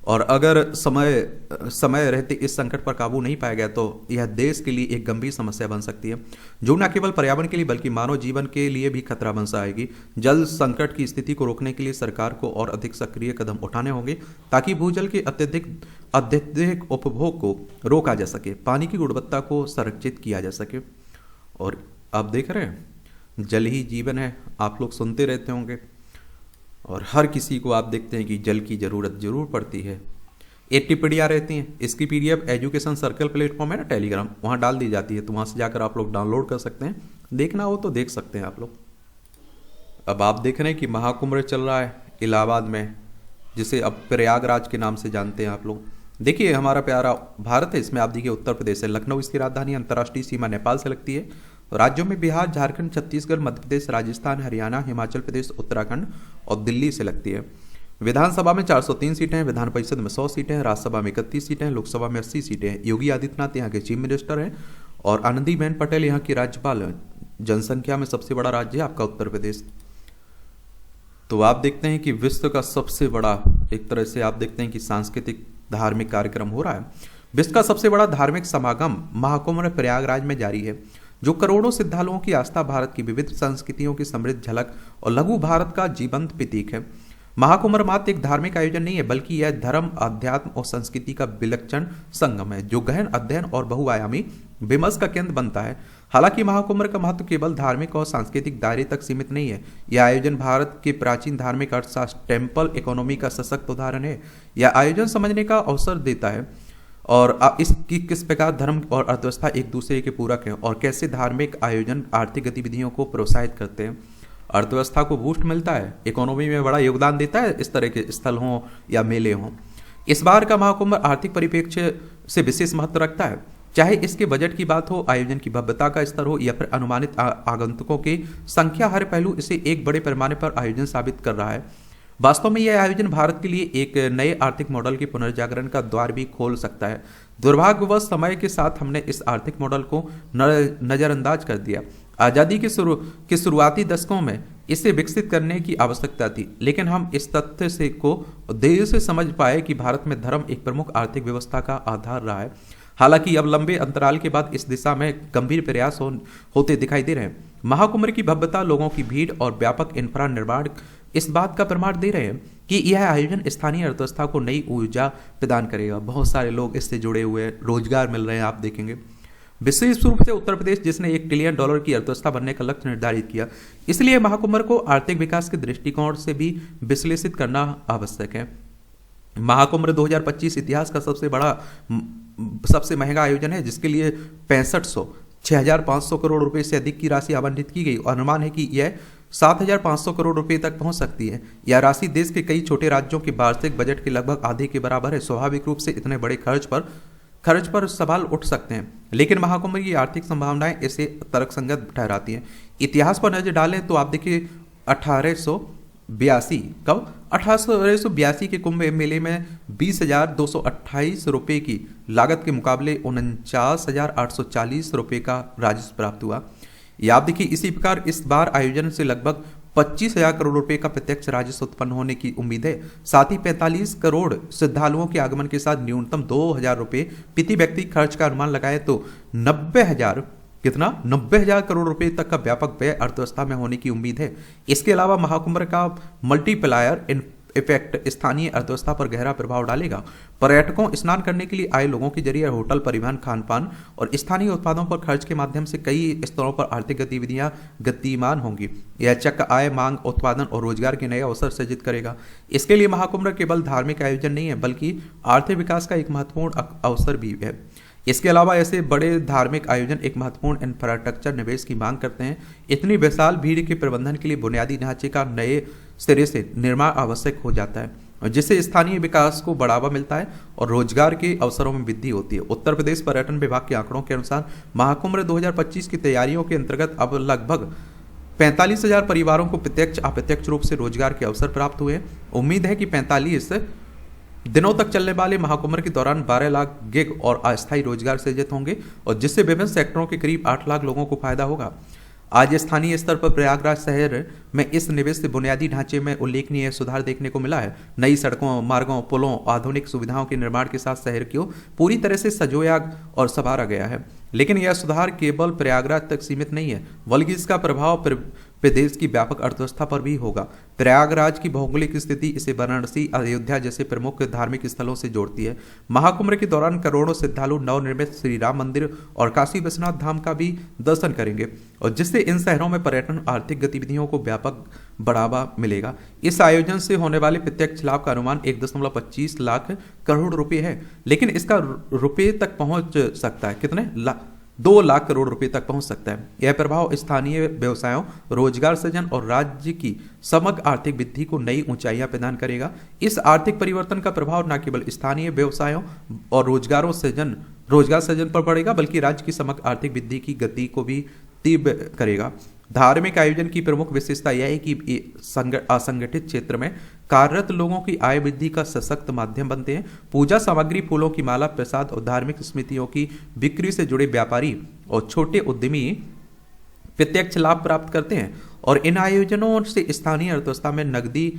और अगर समय रहते इस संकट पर काबू नहीं पाया गया तो यह देश के लिए एक गंभीर समस्या बन सकती है, जो न केवल पर्यावरण के लिए बल्कि मानव जीवन के लिए भी खतरा बन जाएगी। जल संकट की स्थिति को रोकने के लिए सरकार को और अधिक सक्रिय कदम उठाने होंगे, ताकि भूजल के अत्यधिक उपभोग को रोका जा सके, पानी की गुणवत्ता को संरक्षित किया जा सके। और आप देख रहे हैं, जल ही जीवन है। आप लोग सुनते रहते होंगे, और हर किसी को आप देखते हैं कि जल की ज़रूरत जरूर पड़ती है। एक टिप्पणियाँ रहती हैं, इसकी PDF एजुकेशन सर्कल प्लेटफॉर्म है ना टेलीग्राम, वहाँ डाल दी जाती है, तो वहाँ से जाकर आप लोग डाउनलोड कर सकते हैं। देखना हो तो देख सकते हैं आप लोग। अब आप देख रहे हैं कि महाकुंभ चल रहा है इलाहाबाद में, जिसे अब प्रयागराज के नाम से जानते हैं आप लोग। देखिए हमारा प्यारा भारत है, इसमें आप देखिए उत्तर प्रदेश है, लखनऊ इसकी राजधानी, अंतर्राष्ट्रीय सीमा नेपाल से लगती है। राज्यों में बिहार, झारखंड, छत्तीसगढ़, मध्य प्रदेश, राजस्थान, हरियाणा, हिमाचल प्रदेश, उत्तराखंड और दिल्ली से लगती है। विधानसभा में 403 सीटें हैं, विधान परिषद में 100 सीटें हैं, राज्यसभा में 31 सीटें हैं, लोकसभा में 80 सीटें हैं। योगी आदित्यनाथ यहाँ के चीफ मिनिस्टर हैं, और आनंदीबेन पटेल यहाँ की राज्यपाल हैं। जनसंख्या में सबसे बड़ा राज्य है आपका उत्तर प्रदेश। तो आप देखते हैं कि विश्व का सबसे बड़ा, एक तरह से आप देखते हैं कि सांस्कृतिक धार्मिक कार्यक्रम हो रहा है। विश्व का सबसे बड़ा धार्मिक समागम महाकुंभ प्रयागराज में जारी है, जो करोड़ों श्रद्धालुओं की आस्था, भारत की विविध संस्कृतियों की समृद्ध झलक और लघु भारत का जीवंत प्रतीक है। महाकुंभ मात्र एक धार्मिक आयोजन नहीं है, बल्कि यह धर्म, अध्यात्म और संस्कृति का विलक्षण संगम है, जो गहन अध्ययन और बहुआयामी विमर्श का केंद्र बनता है। हालांकि महाकुंभ का महत्व केवल धार्मिक और सांस्कृतिक दायरे तक सीमित नहीं है। यह आयोजन भारत के प्राचीन धार्मिक अर्थशास्त्र टेम्पल इकोनॉमी का सशक्त उदाहरण है। यह आयोजन समझने का अवसर देता है और इसकी किस प्रकार धर्म और अर्थव्यवस्था एक दूसरे के पूरक हैं, और कैसे धार्मिक आयोजन आर्थिक गतिविधियों को प्रोत्साहित करते हैं, अर्थव्यवस्था को बूस्ट मिलता है, इकोनॉमी में बड़ा योगदान देता है इस तरह के स्थल हों या मेले हों। इस बार का महाकुंभ आर्थिक परिप्रेक्ष्य से विशेष महत्व रखता है, चाहे इसके बजट की बात हो, आयोजन की भव्यता का स्तर हो या फिर अनुमानित आगंतुकों की संख्या। हर पहलू इसे एक बड़े पैमाने पर आयोजन साबित कर रहा है। वास्तव में यह आयोजन भारत के लिए एक नए आर्थिक मॉडल के पुनर्जागरण का द्वार भी खोल सकता है। दुर्भाग्यवश समय के साथ हमने इस आर्थिक मॉडल को नजरअंदाज कर दिया। आज़ादी के शुरुआती दशकों में इसे विकसित करने की आवश्यकता थी, लेकिन हम इस तथ्य से को देर से समझ पाए कि भारत में धर्म एक प्रमुख आर्थिक व्यवस्था का आधार रहा है। हालांकि अब लंबे अंतराल के बाद इस दिशा में गंभीर प्रयास होते दिखाई दे रहे हैं। महाकुंभ की भव्यता, लोगों की भीड़ और व्यापक इंफ्रा निर्माण इस बात का प्रमाण दे रहे हैं कि यह आयोजन स्थानीय अर्थव्यवस्था को नई ऊर्जा प्रदान करेगा। बहुत सारे लोग इससे जुड़े हुए हैं, रोजगार मिल रहे हैं, आप देखेंगे। विशेष रूप से उत्तर प्रदेश, जिसने $1 ट्रिलियन की अर्थव्यवस्था बनने का लक्ष्य निर्धारित किया, इसलिए महाकुंभ को आर्थिक विकास के दृष्टिकोण से भी विश्लेषित करना आवश्यक है। महाकुंभ 2025 इतिहास का सबसे महंगा आयोजन है, जिसके लिए 6,500 करोड़ रुपए से अधिक की राशि आवंटित की गई। अनुमान है कि यह 7,500 करोड़ रुपए तक पहुंच सकती है। यह राशि देश के कई छोटे राज्यों के वार्षिक बजट के लगभग आधे के बराबर है। स्वाभाविक रूप से इतने बड़े खर्च पर सवाल उठ सकते हैं, लेकिन महाकुंभ की आर्थिक संभावनाएं इसे तर्कसंगत ठहराती हैं। इतिहास पर नजर डालें तो आप देखिए 1882 के कुंभ मेले में 20,228 रुपये की लागत के मुकाबले 49,840 रुपये का राजस्व प्राप्त हुआ। या आप देखिए इसी प्रकार इस बार आयोजन से लगभग 25,000 करोड़ रुपए का प्रत्यक्ष राजस्व उत्पन्न होने की उम्मीद है। साथ ही 45 करोड़ श्रद्धालुओं के आगमन के साथ न्यूनतम 2,000 रुपए प्रति व्यक्ति खर्च का अनुमान लगाए तो 90,000 कितना 90,000 करोड़ रुपए तक का व्यापक व्यय अर्थव्यवस्था में होने की उम्मीद है। इसके अलावा महाकुंभ का मल्टीप्लायर इफेक्ट स्थानीय अर्थव्यवस्था पर गहरा प्रभाव डालेगा। पर्यटकों, स्नान करने के लिए आए लोगों के जरिए होटल, परिवहन, खान पान और स्थानीय उत्पादों पर खर्च के माध्यम से कई स्तरों पर आर्थिक गतिविधियां गतिमान होंगी। यह चक्र आय, मांग, उत्पादन और रोजगार के नए अवसर सृजित करेगा। इसके लिए महाकुंभ केवल धार्मिक आयोजन नहीं है बल्कि आर्थिक विकास का एक महत्वपूर्ण अवसर भी है। इसके अलावा ऐसे बड़े धार्मिक आयोजन एक महत्वपूर्ण इंफ्रास्ट्रक्चर निवेश की मांग करते हैं। इतनी विशाल भीड़ के प्रबंधन के लिए बुनियादी ढांचे का नए सिरे से निर्माण आवश्यक हो जाता है, जिससे स्थानीय विकास को बढ़ावा मिलता है और रोजगार के अवसरों में वृद्धि होती है। उत्तर प्रदेश पर्यटन विभाग के आंकड़ों के अनुसार महाकुंभ 2025 की तैयारियों के अंतर्गत अब लगभग 45,000 परिवारों को प्रत्यक्ष अप्रत्यक्ष रूप से रोजगार के अवसर प्राप्त हुए। उम्मीद है कि 45 दिनों तक चलने वाले महाकुंभ के दौरान 12 लाख गिग और अस्थायी रोजगार सृजित होंगे और जिससे विभिन्न सेक्टरों के करीब 8 लाख लोगों को फायदा होगा। आज स्थानीय स्तर पर प्रयागराज शहर में इस निवेश से बुनियादी ढांचे में उल्लेखनीय सुधार देखने को मिला है। नई सड़कों, मार्गों, पुलों, आधुनिक सुविधाओं के निर्माण के साथ शहर को पूरी तरह से सजोया और संवारा गया है। लेकिन यह सुधार केवल प्रयागराज तक सीमित नहीं है बल्कि इसका प्रभाव प्रदेश की व्यापक अर्थव्यवस्था पर भी होगा। प्रयागराज की भौगोलिक स्थिति इसे वाराणसी, अयोध्या जैसे प्रमुख धार्मिक स्थलों से जोड़ती है। महाकुंभ के दौरान करोड़ों श्रद्धालु नवनिर्मित श्री राम मंदिर और काशी विश्वनाथ धाम का भी दर्शन करेंगे और जिससे इन शहरों में पर्यटन आर्थिक गतिविधियों को व्यापक बढ़ावा मिलेगा। इस आयोजन से होने वाले प्रत्यक्ष लाभ का अनुमान 1.25 लाख करोड़ रुपए है, लेकिन इसका रुपए तक पहुंच सकता है कितने 2 लाख करोड़ रुपए तक पहुंच सकता है। यह प्रभाव स्थानीय व्यवसायों, रोजगार सृजन और राज्य की समग्र आर्थिक वृद्धि को नई ऊंचाइयां प्रदान करेगा। इस आर्थिक परिवर्तन का प्रभाव न केवल स्थानीय व्यवसायों और रोजगार सृजन पर पड़ेगा बल्कि राज्य की समग्र आर्थिक वृद्धि की गति को भी तीव्र करेगा। धार्मिक आयोजन की प्रमुख विशेषता यह है कि असंगठित क्षेत्र में कार्यरत लोगों की आय वृद्धि का सशक्त माध्यम बनते हैं। पूजा सामग्री, फूलों की माला, प्रसाद और धार्मिक स्मृतियों की बिक्री से जुड़े व्यापारी और छोटे उद्यमी प्रत्यक्ष लाभ प्राप्त करते हैं और इन आयोजनों से स्थानीय अर्थव्यवस्था में नकदी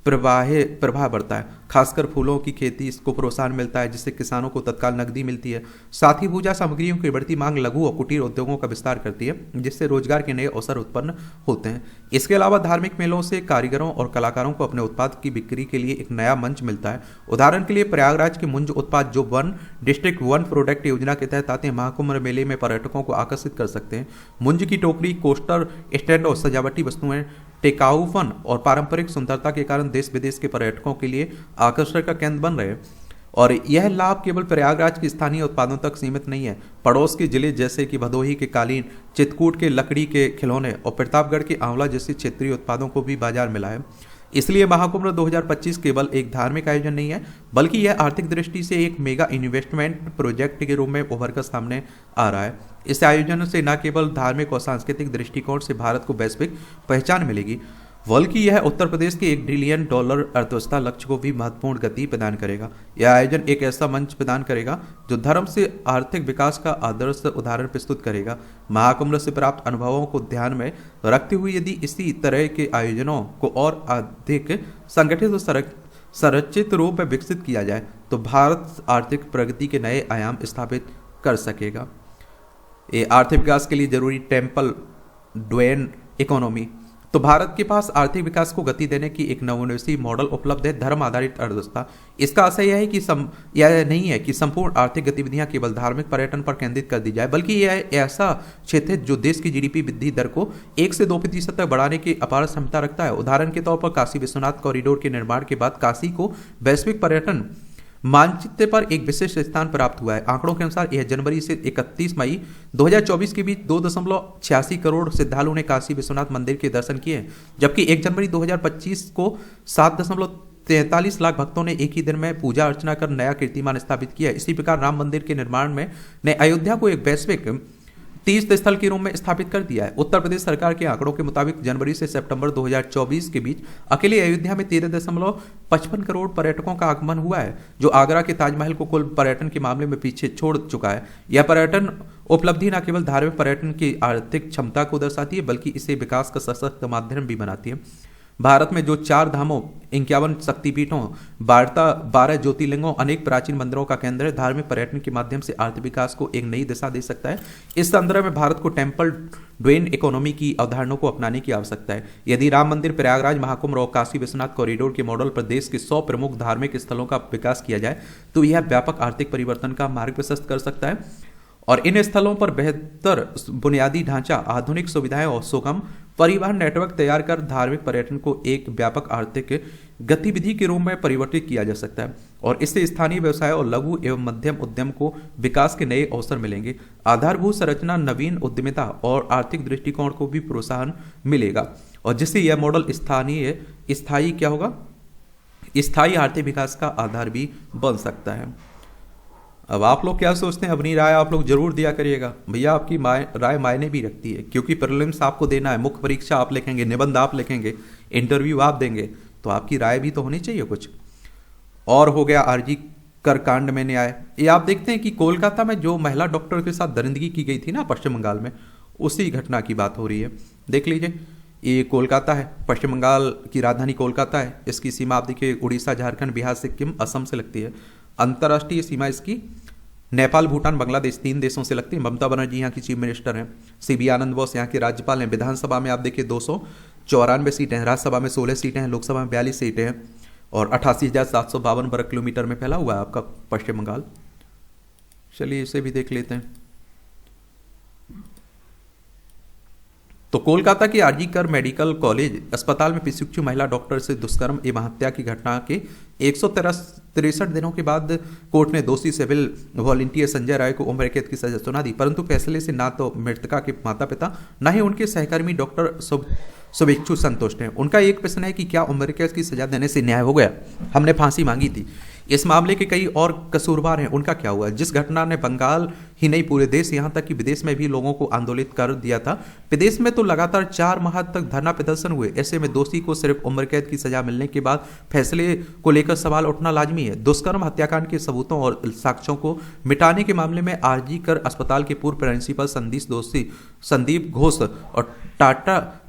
प्रवाह बढ़ता है। खासकर फूलों की खेती इसको प्रोत्साहन मिलता है जिससे किसानों को तत्काल नकदी मिलती है। साथ ही पूजा सामग्रियों की बढ़ती मांग लघु और कुटीर उद्योगों का विस्तार करती है जिससे रोजगार के नए अवसर उत्पन्न होते हैं। इसके अलावा धार्मिक मेलों से कारीगरों और कलाकारों को अपने उत्पाद की बिक्री के लिए एक नया मंच मिलता है। उदाहरण के लिए प्रयागराज के मुंज उत्पाद जो वन डिस्ट्रिक्ट वन प्रोडक्ट योजना के तहत आते हैं महाकुंभ मेले में पर्यटकों को आकर्षित कर सकते हैं। मुंज की टोकरी, कोस्टर, स्टैंड और सजावटी वस्तुएं टिकाऊपन और पारंपरिक सुंदरता के कारण देश विदेश के पर्यटकों के लिए आकर्षण का केंद्र बन रहे हैं और यह लाभ केवल प्रयागराज के स्थानीय उत्पादों तक सीमित नहीं है। पड़ोस के जिले जैसे कि भदोही के कालीन, चित्रकूट के लकड़ी के खिलौने और प्रतापगढ़ के आंवला जैसे क्षेत्रीय उत्पादों को भी बाजार मिला है। इसलिए महाकुंभ 2025 केवल एक धार्मिक आयोजन नहीं है बल्कि यह आर्थिक दृष्टि से एक मेगा इन्वेस्टमेंट प्रोजेक्ट के रूप में उभरकर सामने आ रहा है। इस आयोजन से न केवल धार्मिक और सांस्कृतिक दृष्टिकोण से भारत को वैश्विक पहचान मिलेगी बल्कि यह उत्तर प्रदेश के $1 ट्रिलियन अर्थव्यवस्था लक्ष्य को भी महत्वपूर्ण गति प्रदान करेगा। यह आयोजन एक ऐसा मंच प्रदान करेगा जो धर्म से आर्थिक विकास का आदर्श उदाहरण प्रस्तुत करेगा। महाकुंभ से प्राप्त अनुभवों को ध्यान में रखते हुए यदि इसी तरह के आयोजनों को और अधिक संगठित और संरचित रूप में विकसित किया जाए तो भारत आर्थिक प्रगति के नए आयाम स्थापित कर सकेगा। ये आर्थिक विकास के लिए जरूरी टेम्पल ड्वेन इकोनॉमी। तो भारत के पास आर्थिक विकास को गति देने की एक नवोन्मेषी मॉडल उपलब्ध है, धर्म आधारित अर्थव्यवस्था। इसका आशय यह है कि यह नहीं है कि संपूर्ण आर्थिक गतिविधियां केवल धार्मिक पर्यटन पर केंद्रित कर दी जाए बल्कि यह ऐसा क्षेत्र है जो देश की जीडीपी वृद्धि दर को 1 से 2% तक बढ़ाने की अपार क्षमता रखता है। उदाहरण के तौर पर काशी विश्वनाथ कॉरिडोर के निर्माण के बाद काशी को वैश्विक पर्यटन मानचित्र पर एक विशिष्ट स्थान प्राप्त हुआ है। आंकड़ों के अनुसार यह जनवरी से 31 मई 2024 के बीच 2.86 करोड़ श्रद्धालुओं ने काशी विश्वनाथ मंदिर के दर्शन किए, जबकि 1 जनवरी 2025 को 7.43 लाख भक्तों ने एक ही दिन में पूजा अर्चना कर नया कीर्तिमान स्थापित किया। इसी प्रकार राम मंदिर के निर्माण में ने अयोध्या को एक वैश्विक तीर्थ स्थल के रूप में स्थापित कर दिया है। उत्तर प्रदेश सरकार के आंकड़ों के मुताबिक जनवरी से सितंबर 2024 के बीच अकेले अयोध्या में 13.55 करोड़ पर्यटकों का आगमन हुआ है, जो आगरा के ताजमहल को कुल पर्यटन के मामले में पीछे छोड़ चुका है। यह पर्यटन उपलब्धि न केवल धार्मिक पर्यटन की आर्थिक क्षमता को दर्शाती है, बल्कि इसे विकास का सशक्त माध्यम भी बनाती है। भारत में जो 4 धामों, 51 शक्तिपीठों, 12 ज्योतिर्लिंगों, अनेक प्राचीन मंदिरों का केंद्र है, धार्मिक पर्यटन के माध्यम से आर्थिक विकास को एक नई दिशा दे सकता है। इस संदर्भ में भारत को टेम्पल ड्वेन इकोनॉमी की अवधारणा को अपनाने की आवश्यकता है। यदि राम मंदिर, प्रयागराज, महाकुंभ और काशी विश्वनाथ कॉरिडोर के मॉडल पर देश के 100 प्रमुख धार्मिक स्थलों का विकास किया जाए तो यह व्यापक आर्थिक परिवर्तन का मार्ग प्रशस्त कर सकता है और इन स्थलों पर बेहतर बुनियादी ढांचा, आधुनिक सुविधाएं और सुगम परिवहन नेटवर्क तैयार कर धार्मिक पर्यटन को एक व्यापक आर्थिक गतिविधि के रूप में परिवर्तित किया जा सकता है और इससे स्थानीय व्यवसाय और लघु एवं मध्यम उद्यम को विकास के नए अवसर मिलेंगे। आधारभूत संरचना, नवीन उद्यमिता और आर्थिक दृष्टिकोण को भी प्रोत्साहन मिलेगा और जिससे यह मॉडल स्थायी क्या होगा, स्थायी आर्थिक विकास का आधार भी बन सकता है। अब आप लोग क्या सोचते हैं, अपनी राय आप लोग जरूर दिया करिएगा। भैया आपकी राय मायने भी रखती है, क्योंकि प्रीलिम्स आपको देना है, मुख्य परीक्षा आप लिखेंगे, निबंध आप लिखेंगे, इंटरव्यू आप देंगे, तो आपकी राय भी तो होनी चाहिए कुछ। और हो गया आरजी कर कांड में न्याय। ये आप देखते हैं कि कोलकाता में जो महिला डॉक्टर के साथ दरिंदगी की गई थी ना पश्चिम बंगाल में, उसी घटना की बात हो रही है। देख लीजिए, ये कोलकाता है, पश्चिम बंगाल की राजधानी कोलकाता है। इसकी सीमा आप देखिए उड़ीसा, झारखंड, बिहार, सिक्किम, असम से लगती है। अंतर्राष्ट्रीय सीमा इसकी नेपाल, भूटान, बांग्लादेश, 3 देशों से लगती है। ममता बनर्जी यहाँ की चीफ मिनिस्टर हैं। सीबी आनंद बोस यहाँ के राज्यपाल हैं। विधानसभा में आप देखिए 294 सीटें हैं, राज्यसभा में 16 सीटें हैं, लोकसभा में 42 सीटें हैं और 88,752 वर्ग किलोमीटर में फैला हुआ है आपका पश्चिम बंगाल। चलिए इसे भी देख लेते हैं। तो कोलकाता के आरजी कर मेडिकल कॉलेज अस्पताल में प्रशिक्षु महिला डॉक्टर से दुष्कर्म एवं हत्या की घटना के 163 दिनों के बाद कोर्ट ने दोषी सिविल वॉलंटियर संजय राय को उम्र कैद की सजा सुना दी, परंतु फैसले से ना तो मृतका के माता पिता न ही उनके सहकर्मी डॉक्टर शुभेच्छु संतुष्ट हैं। उनका एक प्रश्न है कि क्या उम्र कैद की सजा देने से न्याय हो गया? हमने फांसी मांगी थी, इस मामले के कई और कसूरवार हैं, उनका क्या हुआ? जिस घटना ने बंगाल ही नहीं पूरे देश, यहाँ तक कि विदेश में भी लोगों को आंदोलित कर दिया था। विदेश में तो लगातार 4 माह तक धरना प्रदर्शन हुए। ऐसे में दोषी को सिर्फ उम्र कैद की सजा मिलने के बाद फैसले को लेकर सवाल उठना लाजमी है। दुष्कर्म हत्याकांड के सबूतों और साक्ष्यों को मिटाने के मामले में आरजी कर अस्पताल के पूर्व प्रिंसिपल संदीप घोष और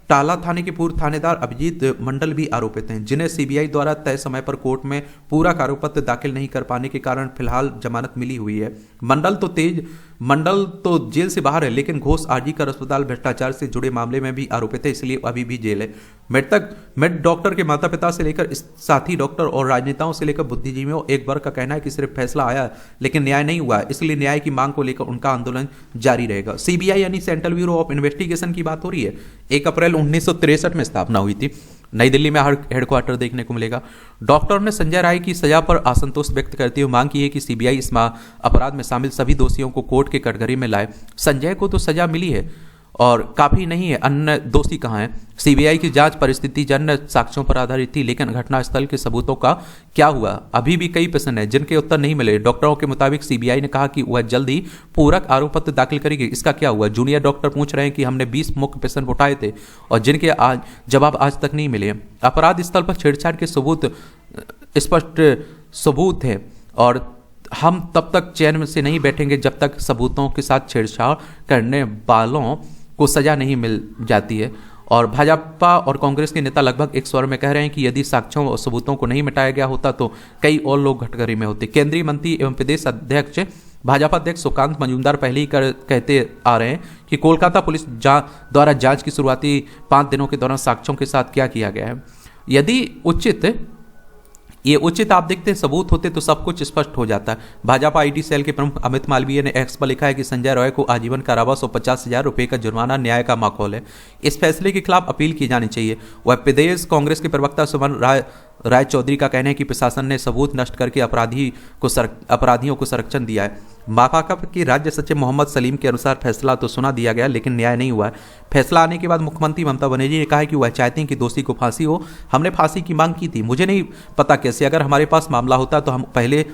टाला थाने के पूर्व थानेदार अभिजीत मंडल भी आरोपित हैं, जिन्हें सीबीआई द्वारा तय समय पर कोर्ट में पूरा आरोपपत्र दाखिल नहीं कर पाने के कारण फिलहाल जमानत मिली हुई है। मंडल तो जेल से बाहर है, लेकिन घोष आरजी कर अस्पताल भ्रष्टाचार से जुड़े मामले में भी आरोपित है, इसलिए अभी भी जेल है। मृत डॉक्टर के माता पिता से लेकर साथी डॉक्टर और राजनेताओं से लेकर बुद्धिजीवियों एक वर्ग का कहना है कि सिर्फ फैसला आया लेकिन न्याय नहीं हुआ है, इसलिए न्याय की मांग को लेकर उनका आंदोलन जारी रहेगा। सीबीआई यानी सेंट्रल ब्यूरो ऑफ इन्वेस्टिगेशन की बात हो रही है। 1 अप्रैल 1963 में स्थापना हुई थी। नई दिल्ली में हेडक्वार्टर देखने को मिलेगा। डॉक्टर ने संजय राय की सजा पर असंतोष व्यक्त करते हुए मांग की है कि सीबीआई इस अपराध में शामिल सभी दोषियों को कोर्ट के कटघरे में लाए। संजय को तो सजा मिली है और काफी नहीं है, अन्य दोषी कहाँ हैं? सीबीआई की जांच परिस्थितिजन्य साक्ष्यों पर आधारित थी, लेकिन घटनास्थल के सबूतों का क्या हुआ? अभी भी कई प्रश्न हैं जिनके उत्तर नहीं मिले। डॉक्टरों के मुताबिक सीबीआई ने कहा कि वह जल्द ही पूरक आरोप पत्र दाखिल करेगी, इसका क्या हुआ? जूनियर डॉक्टर पूछ रहे हैं कि हमने 20 मुख्य प्रश्न उठाए थे और जिनके जवाब आज तक नहीं मिले। अपराध स्थल पर छेड़छाड़ के सबूत स्पष्ट सबूत है और हम तब तक चैन से नहीं बैठेंगे जब तक सबूतों के साथ छेड़छाड़ करने वालों को सजा नहीं मिल जाती है। और भाजपा और कांग्रेस के नेता लगभग एक स्वर में कह रहे हैं कि यदि साक्ष्यों और सबूतों को नहीं मिटाया गया होता तो कई और लोग कटघरे में होते। केंद्रीय मंत्री एवं प्रदेश अध्यक्ष भाजपा अध्यक्ष सुकांत मजूमदार पहले ही कहते आ रहे हैं कि कोलकाता पुलिस द्वारा जांच की शुरुआती 5 दिनों के दौरान साक्ष्यों के साथ क्या किया गया है। यदि उचित आप देखते हैं सबूत होते तो सब कुछ स्पष्ट हो जाता है। भाजपा आईटी सेल के प्रमुख अमित मालवीय ने एक्स पर लिखा है कि संजय राय को आजीवन कारावास और 50,000 रुपये का जुर्माना न्याय का माकूल है। इस फैसले के खिलाफ अपील की जानी चाहिए। वह प्रदेश कांग्रेस के प्रवक्ता सुमन राय चौधरी का कहना है कि प्रशासन ने सबूत नष्ट करके अपराधियों को संरक्षण दिया है। माकपा के राज्य सचिव मोहम्मद सलीम के अनुसार फैसला तो सुना दिया गया लेकिन न्याय नहीं हुआ है। फैसला आने के बाद मुख्यमंत्री ममता बनर्जी ने कहा है कि वह चाहती हैं कि दोषी को फांसी हो। हमने फांसी की मांग की थी, मुझे नहीं पता कैसे, अगर हमारे पास मामला होता तो हम पहले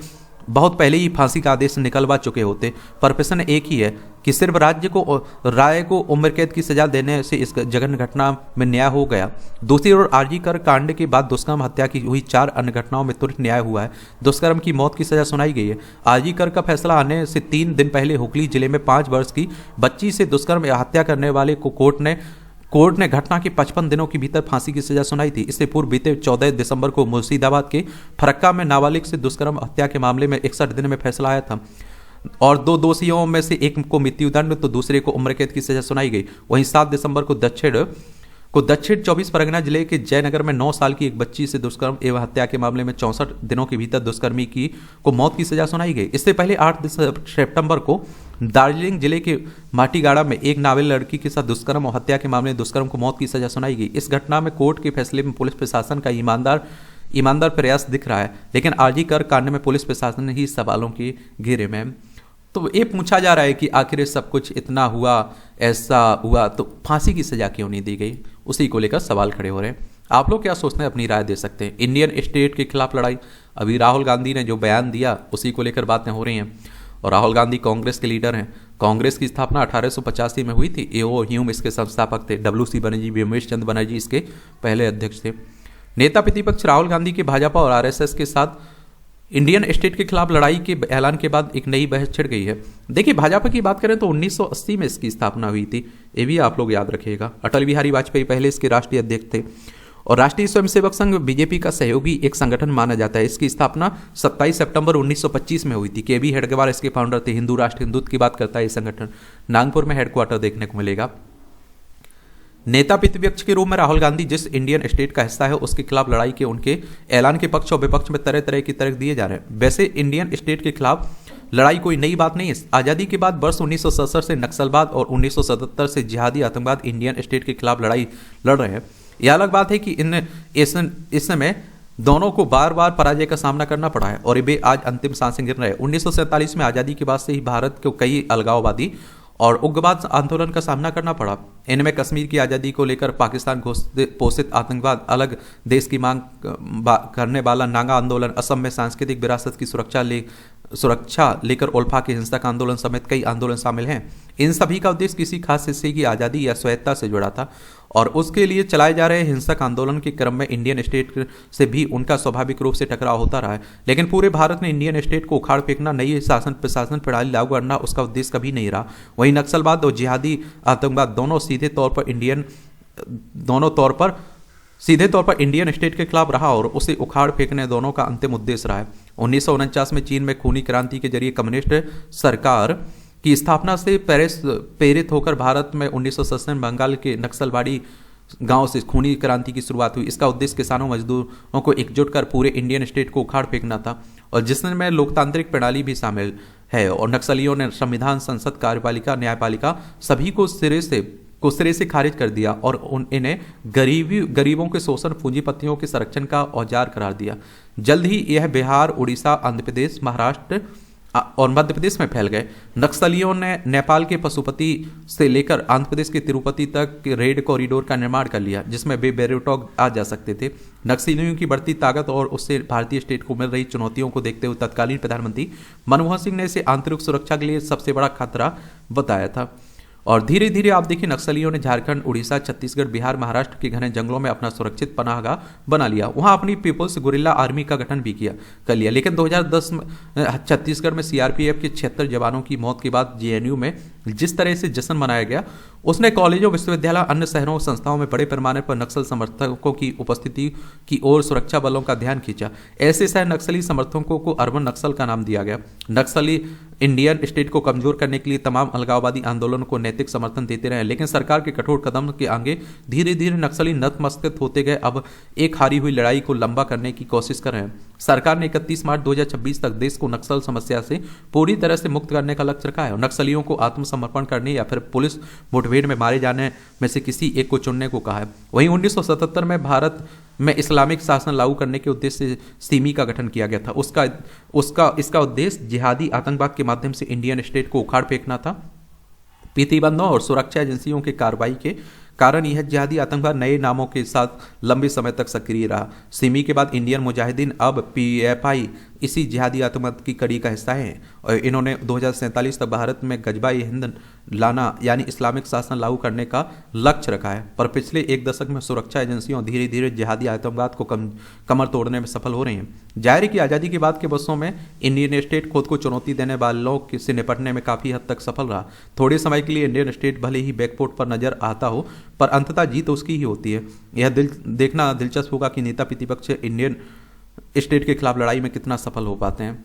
बहुत पहले ही फांसी का आदेश निकलवा चुके होते। पर प्रश्न एक ही है कि सिर्फ राय को उम्र कैद की सजा देने से इस जघन्य घटना में न्याय हो गया। दूसरी ओर आरजी कर कांड के बाद दुष्कर्म हत्या की हुई 4 अन्य घटनाओं में त्वरित न्याय हुआ है। दुष्कर्म की मौत की सजा सुनाई गई है। आरजी कर का फैसला आने से 3 दिन पहले हुगली जिले में 5 वर्ष की बच्ची से दुष्कर्म या हत्या करने वाले को कोर्ट ने घटना के 55 दिनों के भीतर फांसी की सजा सुनाई थी। इससे पूर्व बीते 14 दिसंबर को मुर्शिदाबाद के फरक्का में नाबालिग से दुष्कर्म हत्या के मामले में 61 दिन में फैसला आया था और 2 दोषियों में से एक को मृत्युदंड तो दूसरे को उम्र कैद की सजा सुनाई गई। वहीं 7 दिसंबर को दक्षिण 24 परगना जिले के जयनगर में 9 साल की एक बच्ची से दुष्कर्म एवं हत्या के मामले में 64 दिनों के भीतर दुष्कर्मी को मौत की सजा सुनाई गई। इससे पहले 8 सितंबर को दार्जिलिंग जिले के माटीगाड़ा में एक नाबालिग लड़की के साथ दुष्कर्म और हत्या के मामले में दुष्कर्म को मौत की सजा सुनाई गई। इस घटना में कोर्ट के फैसले में पुलिस प्रशासन का ईमानदार प्रयास दिख रहा है, लेकिन आरजी कर कांड में पुलिस प्रशासन ही सवालों के घेरे में। तो ये पूछा जा रहा है कि आखिर सब कुछ इतना हुआ, ऐसा हुआ, तो फांसी की सजा क्यों नहीं दी गई? उसी को लेकर सवाल खड़े हो रहे हैं। आप लोग क्या सोचते हैं? अपनी राय दे सकते हैं। इंडियन स्टेट के खिलाफ लड़ाई, अभी राहुल गांधी ने जो बयान दिया उसी को लेकर बातें हो रही हैं। और राहुल गांधी कांग्रेस के लीडर हैं। कांग्रेस की स्थापना 1885 में हुई थी। एओ ह्यूम इसके संस्थापक थे। WC बनर्जी, व्योमेश चंद्र बनर्जी इसके पहले अध्यक्ष थे। नेता प्रतिपक्ष राहुल गांधी के भाजपा और RSS के साथ इंडियन स्टेट के खिलाफ लड़ाई के ऐलान के बाद एक नई बहस छिड़ गई है। देखिए, भाजपा की बात करें तो 1980 में इसकी स्थापना हुई थी, ये भी आप लोग याद रखिएगा। अटल बिहारी वाजपेयी पहले इसके राष्ट्रीय अध्यक्ष थे और राष्ट्रीय स्वयंसेवक संघ BJP का सहयोगी एक संगठन माना जाता है। इसकी स्थापना 27 सितंबर 1925 में हुई थी। KB हेडगेवार इसके फाउंडर थे। हिंदू राष्ट्र हिंदुत्व की बात करता है ये संगठन। नागपुर में हेडक्वार्टर देखने को मिलेगा। नेता प्रतिपक्ष के रूप में राहुल गांधी जिस इंडियन स्टेट का हिस्सा है उसके खिलाफ लड़ाई के उनके ऐलान के पक्ष और विपक्ष में तरह तरह की तर्क दिए जा रहे हैं। वैसे इंडियन स्टेट के खिलाफ लड़ाई कोई नई बात नहीं है। आज़ादी के बाद वर्ष 1967 से नक्सलवाद और 1977 से जिहादी आतंकवाद इंडियन स्टेट के खिलाफ लड़ाई लड़ रहे हैं। यह अलग बात है कि इस समय दोनों को बार बार पराजय का सामना करना पड़ा है और वे आज अंतिम सांसें गिर रहे हैं। 1947 में आज़ादी के बाद से ही भारत को कई अलगाववादी और उग्रवाद आंदोलन का सामना करना पड़ा। इनमें कश्मीर की आज़ादी को लेकर पाकिस्तान पोषित आतंकवाद, अलग देश की मांग करने वाला नागा आंदोलन, असम में सांस्कृतिक विरासत की सुरक्षा लेकर उल्फा के हिंसक आंदोलन समेत कई आंदोलन शामिल हैं। इन सभी का उद्देश्य किसी खास हिस्से की आज़ादी या स्वायत्तता से जुड़ा था और उसके लिए चलाए जा रहे हिंसक आंदोलन के क्रम में इंडियन स्टेट से भी उनका स्वाभाविक रूप से टकराव होता रहा है। लेकिन पूरे भारत में इंडियन स्टेट को उखाड़ फेंकना, नई शासन प्रशासन प्रणाली लागू करना उसका उद्देश्य कभी नहीं रहा। वहीं नक्सलवाद और जिहादी आतंकवाद दोनों सीधे तौर पर इंडियन स्टेट के खिलाफ रहा और उसे उखाड़ फेंकने दोनों का अंतिम उद्देश्य रहा है। 1949 में चीन में खूनी क्रांति के जरिए कम्युनिस्ट सरकार की स्थापना से प्रेरित होकर भारत में 1967 में बंगाल के नक्सलवाड़ी गांव से खूनी क्रांति की शुरुआत हुई। इसका उद्देश्य किसानों मजदूरों को एकजुट कर पूरे इंडियन स्टेट को उखाड़ फेंकना था और जिसमें लोकतांत्रिक प्रणाली भी शामिल है। और नक्सलियों ने संविधान, संसद, कार्यपालिका, न्यायपालिका सभी को सिरे से खारिज कर दिया और इन्हें गरीबों के शोषण, पूंजीपतियों के संरक्षण का औजार करार दिया। जल्द ही यह बिहार, उड़ीसा, आंध्र प्रदेश, महाराष्ट्र और मध्य प्रदेश में फैल गए। नक्सलियों ने नेपाल के पशुपति से लेकर आंध्र प्रदेश के तिरुपति तक रेड कॉरिडोर का निर्माण कर लिया, जिसमें वे बेरोटोग आ जा सकते थे। नक्सलियों की बढ़ती ताकत और उससे भारतीय स्टेट को मिल रही चुनौतियों को देखते हुए तत्कालीन प्रधानमंत्री मनमोहन सिंह ने इसे आंतरिक सुरक्षा के लिए सबसे बड़ा खतरा बताया था। और धीरे धीरे आप देखिए नक्सलियों ने झारखंड, उड़ीसा, छत्तीसगढ़, बिहार, महाराष्ट्र के घने जंगलों में अपना सुरक्षित पनाहगाह बना लिया। वहां अपनी पीपुल्स गुरिल्ला आर्मी का गठन भी कर लिया। लेकिन 2010 में छत्तीसगढ़ में CRPF के 76 जवानों की मौत के बाद JNU में जिस तरह से जश्न मनाया गया, उसने कॉलेजों, विश्वविद्यालय, अन्य शहरों और संस्थाओं में बड़े पैमाने पर नक्सल समर्थकों की उपस्थिति की ओर सुरक्षा बलों का ध्यान खींचा। ऐसे शहर नक्सली समर्थकों को अर्बन नक्सल का नाम दिया गया। नक्सली इंडियन स्टेट को कमजोर करने के लिए तमाम अलगाववादी आंदोलनों को नैतिक समर्थन देते रहे, लेकिन सरकार के कठोर कदम के आगे धीरे धीरे नक्सली नतमस्तक होते गए। अब एक हारी हुई लड़ाई को लंबा करने की कोशिश कर रहे हैं। सरकार ने 31 मार्च 2026 तक देश को नक्सल समस्या से पूरी तरह से मुक्त करने का लक्ष्य रखा है और नक्सलियों को आत्मसमर्पण करने या फिर पुलिस मुठभेड़ में मारे जाने में से किसी एक को चुनने को कहा है। वहीं 1977 में भारत में इस्लामिक शासन लागू करने के उद्देश्य से सिमी का गठन किया गया था। इसका उद्देश्य जिहादी आतंकवाद के माध्यम से इंडियन स्टेट को उखाड़ फेंकना था। प्रतिबंधों और सुरक्षा एजेंसियों के कार्रवाई के कारण यह जिहादी आतंकवाद नए नामों के साथ लंबे समय तक सक्रिय रहा। सिमी के बाद इंडियन मुजाहिदीन, अब PFI इसी जिहादी आतंकवाद की कड़ी का हिस्सा हैं और इन्होंने 2047 तक भारत में गजबा-ए हिंद लाना यानी इस्लामिक शासन लागू करने का लक्ष्य रखा है। पर पिछले एक दशक में सुरक्षा एजेंसियों धीरे धीरे जिहादी आतंकवाद को कमर तोड़ने में सफल हो रही हैं। जाहिर है कि आज़ादी के बाद के वर्षों में इंडियन स्टेट खुद को चुनौती देने वालों से निपटने में काफ़ी हद तक सफल रहा। थोड़े समय के लिए इंडियन स्टेट भले ही बैकफुट पर नजर आता हो, पर अंततः जीत उसकी ही होती है। यह देखना दिलचस्प होगा कि नेता प्रतिपक्ष इंडियन स्टेट के खिलाफ लड़ाई में कितना सफल हो पाते हैं।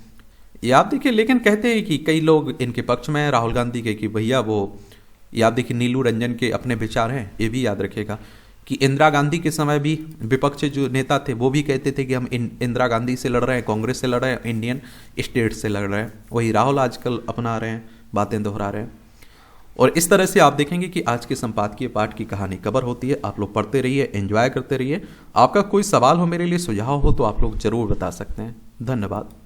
ये आप देखिए, लेकिन कहते हैं कि कई लोग इनके पक्ष में हैं राहुल गांधी के कि भैया वो, ये आप देखिए नीलू रंजन के अपने विचार हैं। ये भी याद रखिएगा कि इंदिरा गांधी के समय भी विपक्ष जो नेता थे वो भी कहते थे कि हम इंदिरा गांधी से लड़ रहे हैं, कांग्रेस से लड़ रहे हैं, इंडियन स्टेट से लड़ रहे हैं। वही राहुल आजकल अपना रहे हैं, बातें दोहरा रहे हैं। और इस तरह से आप देखेंगे कि आज के संपादकीय पाठ की कहानी कवर होती है। आप लोग पढ़ते रहिए, एंजॉय करते रहिए। आपका कोई सवाल हो, मेरे लिए सुझाव हो, तो आप लोग जरूर बता सकते हैं। धन्यवाद।